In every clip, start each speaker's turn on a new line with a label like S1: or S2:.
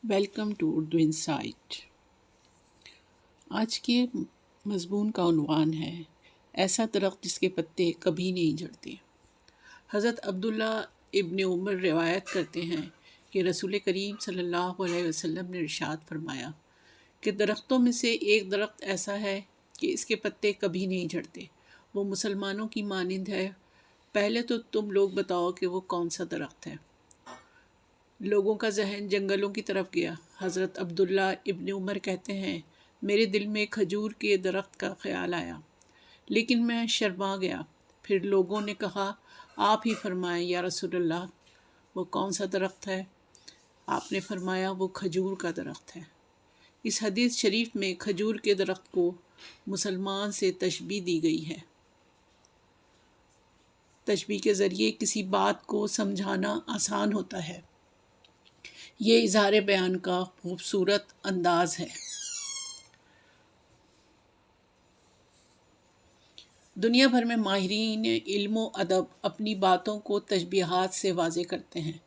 S1: Welcome to Urdu insight. آج کے مضمون کا عنوان ہے ایسا درخت جس کے پتے کبھی نہیں جھڑتے۔ حضرت عبداللہ ابن عمر روایت کرتے ہیں کہ رسول کریم صلی اللہ علیہ وسلم نے ارشاد فرمایا کہ درختوں میں سے ایک درخت ایسا ہے کہ اس کے پتے کبھی نہیں جھڑتے، وہ مسلمانوں کی مانند ہے۔ پہلے تو تم لوگ بتاؤ کہ وہ کون سا درخت ہے۔ لوگوں کا ذہن جنگلوں کی طرف گیا۔ حضرت عبداللہ ابن عمر کہتے ہیں، میرے دل میں کھجور کے درخت کا خیال آیا، لیکن میں شرما گیا۔ پھر لوگوں نے کہا، آپ ہی فرمائیں یا رسول اللہ، وہ کون سا درخت ہے؟ آپ نے فرمایا، وہ کھجور کا درخت ہے۔ اس حدیث شریف میں کھجور کے درخت کو مسلمان سے تشبیہ دی گئی ہے۔ تشبیہ کے ذریعے کسی بات کو سمجھانا آسان ہوتا ہے۔ یہ اظہار بیان کا خوبصورت انداز ہے۔ دنیا بھر میں ماہرین علم و ادب اپنی باتوں کو تشبیہات سے واضح کرتے ہیں۔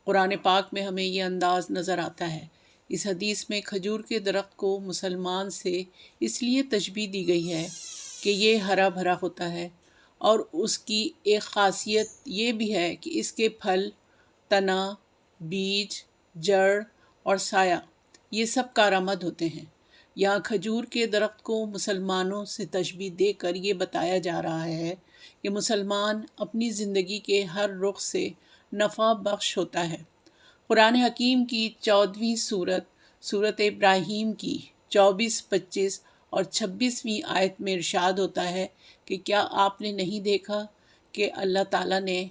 S1: قرآن پاک میں ہمیں یہ انداز نظر آتا ہے۔ اس حدیث میں کھجور کے درخت کو مسلمان سے اس لیے تشبیہ دی گئی ہے کہ یہ ہرا بھرا ہوتا ہے، اور اس کی ایک خاصیت یہ بھی ہے کہ اس کے پھل، تنا، بیج، جڑ اور سایہ یہ سب کارآمد ہوتے ہیں۔ یہاں کھجور کے درخت کو مسلمانوں سے تشبیہ دے کر یہ بتایا جا رہا ہے کہ مسلمان اپنی زندگی کے ہر رخ سے نفع بخش ہوتا ہے۔ قرآن حکیم کی 14ویں سورت ابراہیم کی 24، 25 اور 26ویں آیت میں ارشاد ہوتا ہے کہ کیا آپ نے نہیں دیکھا کہ اللہ تعالیٰ نے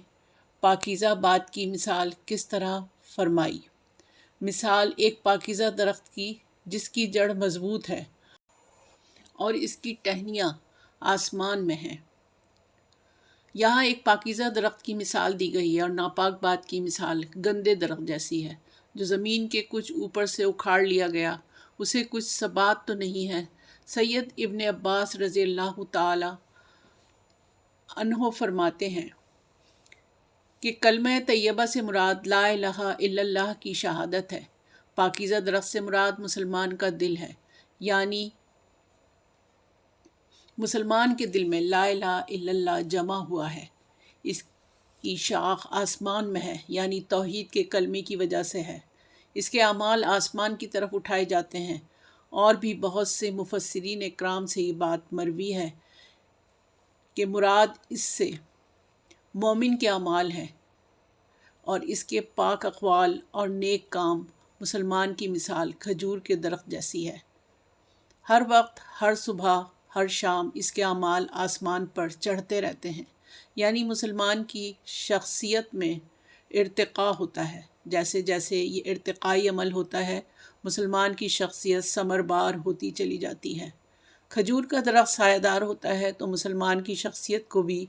S1: پاکیزہ بات کی مثال کس طرح فرمائی؟ مثال ایک پاکیزہ درخت کی جس کی جڑ مضبوط ہے اور اس کی ٹہنیاں آسمان میں ہیں۔ یہاں ایک پاکیزہ درخت کی مثال دی گئی ہے اور ناپاک بات کی مثال گندے درخت جیسی ہے جو زمین کے کچھ اوپر سے اکھاڑ لیا گیا، اسے کچھ ثبات تو نہیں ہے۔ سید ابن عباس رضی اللہ تعالی عنہ فرماتے ہیں کہ کلمہ طیبہ سے مراد لا الہ الا اللہ کی شہادت ہے۔ پاکیزہ درخت سے مراد مسلمان کا دل ہے، یعنی مسلمان کے دل میں لا الہ الا اللہ جمع ہوا ہے۔ اس کی شاخ آسمان میں ہے، یعنی توحید کے کلمے کی وجہ سے ہے۔ اس کے اعمال آسمان کی طرف اٹھائے جاتے ہیں۔ اور بھی بہت سے مفسرین اکرام سے یہ بات مروی ہے کہ مراد اس سے مومن کے اعمال ہیں، اور اس کے پاک اقوال اور نیک کام۔ مسلمان کی مثال کھجور کے درخت جیسی ہے۔ ہر وقت، ہر صبح، ہر شام اس کے اعمال آسمان پر چڑھتے رہتے ہیں، یعنی مسلمان کی شخصیت میں ارتقاء ہوتا ہے۔ جیسے جیسے یہ ارتقائی عمل ہوتا ہے، مسلمان کی شخصیت ثمربار ہوتی چلی جاتی ہے۔ کھجور کا درخت سایہ دار ہوتا ہے تو مسلمان کی شخصیت کو بھی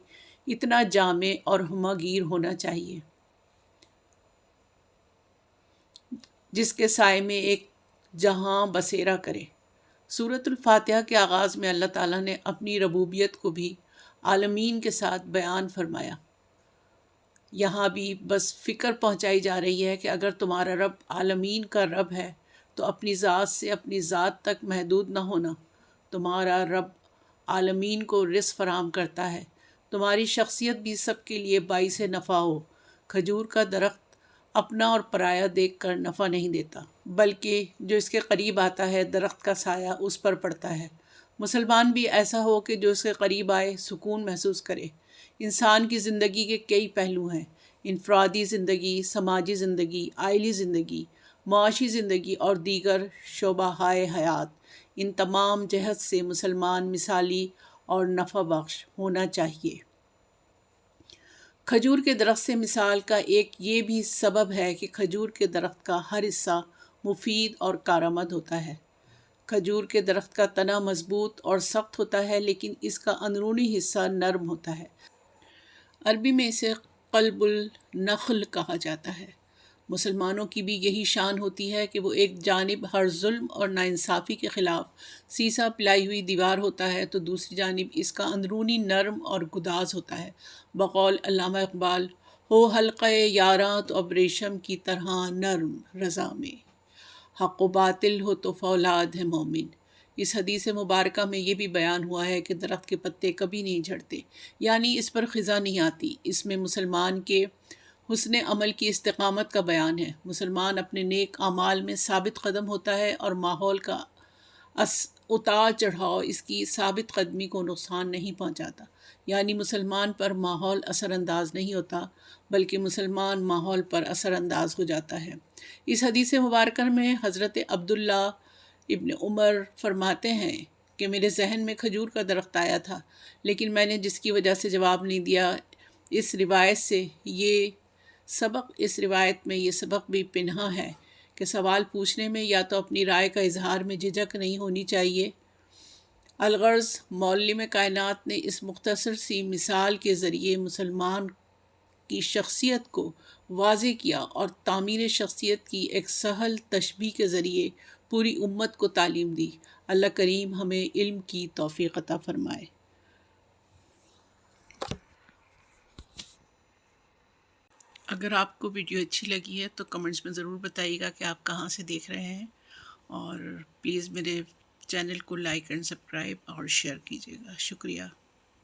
S1: اتنا جامع اور ہمہ گیر ہونا چاہیے جس کے سائے میں ایک جہاں بسیرا کرے۔ سورۃ الفاتحہ کے آغاز میں اللہ تعالیٰ نے اپنی ربوبیت کو بھی عالمین کے ساتھ بیان فرمایا۔ یہاں بھی بس فکر پہنچائی جا رہی ہے کہ اگر تمہارا رب عالمین کا رب ہے تو اپنی ذات سے اپنی ذات تک محدود نہ ہونا۔ تمہارا رب عالمین کو رزق فراہم کرتا ہے، تمہاری شخصیت بھی سب کے لیے باعث نفع ہو۔ کھجور کا درخت اپنا اور پرایا دیکھ کر نفع نہیں دیتا، بلکہ جو اس کے قریب آتا ہے درخت کا سایہ اس پر پڑتا ہے۔ مسلمان بھی ایسا ہو کہ جو اس کے قریب آئے سکون محسوس کرے۔ انسان کی زندگی کے کئی پہلو ہیں: انفرادی زندگی، سماجی زندگی، عائلی زندگی، معاشی زندگی اور دیگر شعبہ حیات۔ ان تمام جہت سے مسلمان مثالی اور نفع بخش ہونا چاہیے۔ کھجور کے درخت سے مثال کا ایک یہ بھی سبب ہے کہ کھجور کے درخت کا ہر حصہ مفید اور کارآمد ہوتا ہے۔ کھجور کے درخت کا تنا مضبوط اور سخت ہوتا ہے، لیکن اس کا اندرونی حصہ نرم ہوتا ہے۔ عربی میں اسے قلب النخل کہا جاتا ہے۔ مسلمانوں کی بھی یہی شان ہوتی ہے کہ وہ ایک جانب ہر ظلم اور ناانصافی کے خلاف سیسا پلائی ہوئی دیوار ہوتا ہے تو دوسری جانب اس کا اندرونی نرم اور گداز ہوتا ہے۔ بقول علامہ اقبال، ہو حلقہ یاراں تو اب ریشم کی طرح نرم رضا میں۔ حق و باطل ہو تو فولاد ہے مومن۔ اس حدیث مبارکہ میں یہ بھی بیان ہوا ہے کہ درخت کے پتے کبھی نہیں جھڑتے، یعنی اس پر خزاں نہیں آتی۔ اس میں مسلمان کے حسن عمل کی استقامت کا بیان ہے۔ مسلمان اپنے نیک اعمال میں ثابت قدم ہوتا ہے اور ماحول کا اتار چڑھاؤ اس کی ثابت قدمی کو نقصان نہیں پہنچاتا، یعنی مسلمان پر ماحول اثر انداز نہیں ہوتا بلکہ مسلمان ماحول پر اثر انداز ہو جاتا ہے۔ اس حدیث مبارکہ میں حضرت عبداللہ ابن عمر فرماتے ہیں کہ میرے ذہن میں کھجور کا درخت آیا تھا، لیکن میں نے جس کی وجہ سے جواب نہیں دیا۔ اس روایت میں یہ سبق بھی پنہاں ہے کہ سوال پوچھنے میں یا تو اپنی رائے کا اظہار میں جھجک نہیں ہونی چاہیے۔ الغرض معلم کائنات نے اس مختصر سی مثال کے ذریعے مسلمان کی شخصیت کو واضح کیا اور تعمیر شخصیت کی ایک سہل تشبیہ کے ذریعے پوری امت کو تعلیم دی۔ اللہ کریم ہمیں علم کی توفیق عطا فرمائے۔ اگر آپ کو ویڈیو اچھی لگی ہے تو کمنٹس میں ضرور بتائیے گا کہ آپ کہاں سے دیکھ رہے ہیں، اور پلیز میرے چینل کو لائک اینڈ سبسکرائب اور شیئر کیجیے گا۔ شکریہ۔